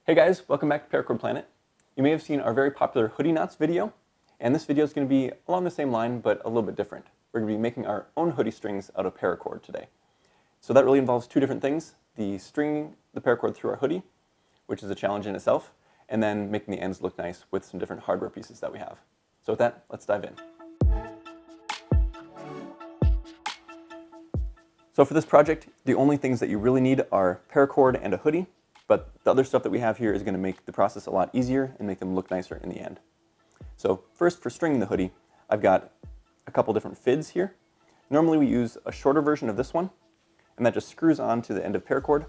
Hey guys, welcome back to Paracord Planet. You may have seen our very popular hoodie knots video, and this video is going to be along the same line, but a little bit different. We're going to be making our own hoodie strings out of paracord today. So that really involves two different things: the stringing the paracord through our hoodie, which is a challenge in itself, and then making the ends look nice with some different hardware pieces that we have. So with that, let's dive in. So for this project, the only things that you really need are paracord and a hoodie. But the other stuff that we have here is going to make the process a lot easier and make them look nicer in the end. So first, for stringing the hoodie, I've got a couple different fids here. Normally we use a shorter version of this one, and that just screws on to the end of paracord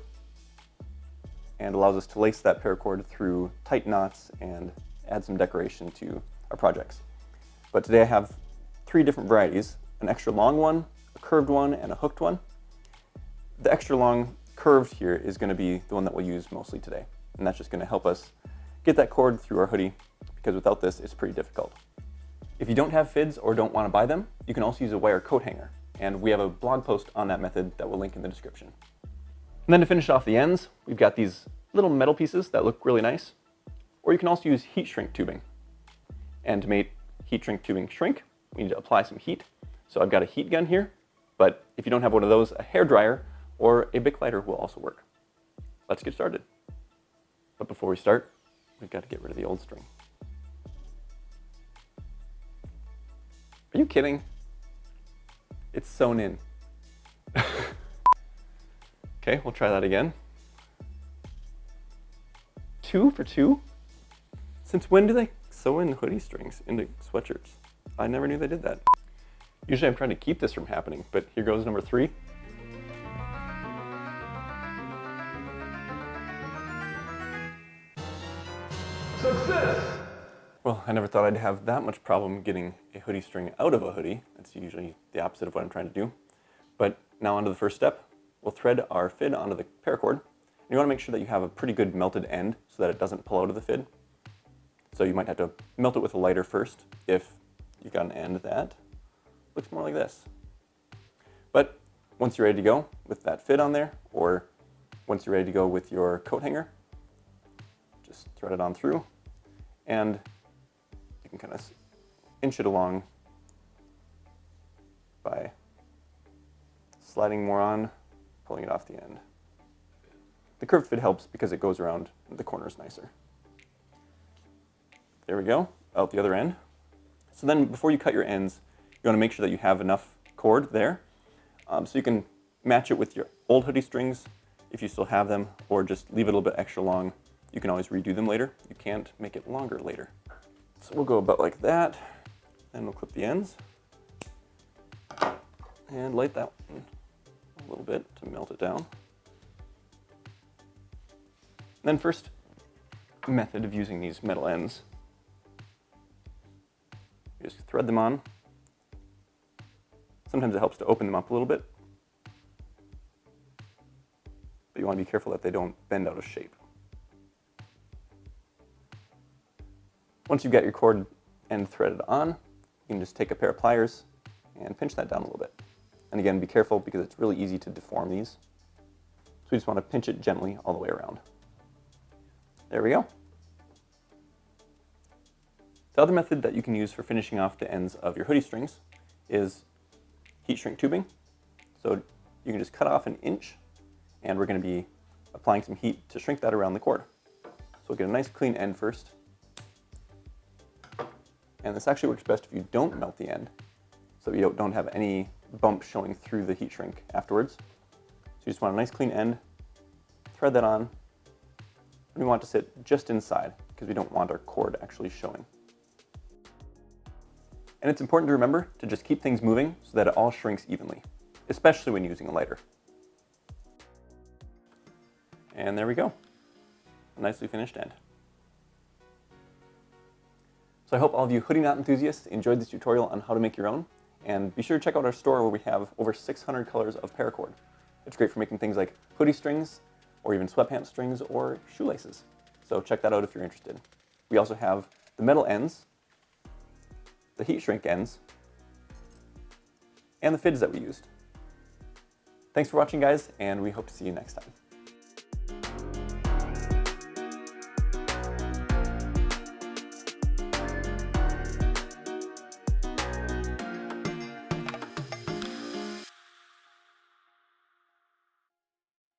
and allows us to lace that paracord through tight knots and add some decoration to our projects. But today I have three different varieties: an extra long one, a curved one, and a hooked one. The extra long curved here is going to be the one that we'll use mostly today, and that's just going to help us get that cord through our hoodie, because without this it's pretty difficult. If you don't have fids or don't want to buy them, you can also use a wire coat hanger, and we have a blog post on that method that we'll link in the description. And then to finish off the ends, we've got these little metal pieces that look really nice, or you can also use heat shrink tubing. And to make heat shrink tubing shrink, we need to apply some heat. So I've got a heat gun here, but if you don't have one of those, a hair dryer or a Bic lighter will also work. Let's get started. But before we start, we've got to get rid of the old string. Are you kidding? It's sewn in. Okay, we'll try that again. 2 for 2? Since when do they sew in hoodie strings into sweatshirts? I never knew they did that. Usually I'm trying to keep this from happening, but here goes number 3. Success! Well, I never thought I'd have that much problem getting a hoodie string out of a hoodie. That's usually the opposite of what I'm trying to do. But now onto the first step. We'll thread our fid onto the paracord. And you want to make sure that you have a pretty good melted end so that it doesn't pull out of the fid. So you might have to melt it with a lighter first if you've got an end that looks more like this. But once you're ready to go with that fid on there, or once you're ready to go with your coat hanger, just thread it on through, and you can kind of inch it along by sliding more on, pulling it off the end. The curved fid helps because it goes around the corners nicer. There we go, out the other end. So then before you cut your ends, you want to make sure that you have enough cord there, so you can match it with your old hoodie strings if you still have them, or just leave it a little bit extra long. You can always redo them later. You can't make it longer later. So we'll go about like that, and we'll clip the ends and light that one a little bit to melt it down. And then first method of using these metal ends, you just thread them on. Sometimes it helps to open them up a little bit, but you want to be careful that they don't bend out of shape. Once you've got your cord end threaded on, you can just take a pair of pliers and pinch that down a little bit. And again, be careful because it's really easy to deform these. So we just want to pinch it gently all the way around. There we go. The other method that you can use for finishing off the ends of your hoodie strings is heat shrink tubing. So you can just cut off 1 inch, and we're going to be applying some heat to shrink that around the cord. So we'll get a nice clean end first. And this actually works best if you don't melt the end, so you don't have any bump showing through the heat shrink afterwards. So you just want a nice clean end, thread that on, and we want it to sit just inside because we don't want our cord actually showing. And it's important to remember to just keep things moving so that it all shrinks evenly, especially when using a lighter. And there we go, a nicely finished end. So I hope all of you hoodie knot enthusiasts enjoyed this tutorial on how to make your own, and be sure to check out our store where we have over 600 colors of paracord. It's great for making things like hoodie strings, or even sweatpants strings, or shoelaces. So check that out if you're interested. We also have the metal ends, the heat shrink ends, and the fids that we used. Thanks for watching, guys, and we hope to see you next time.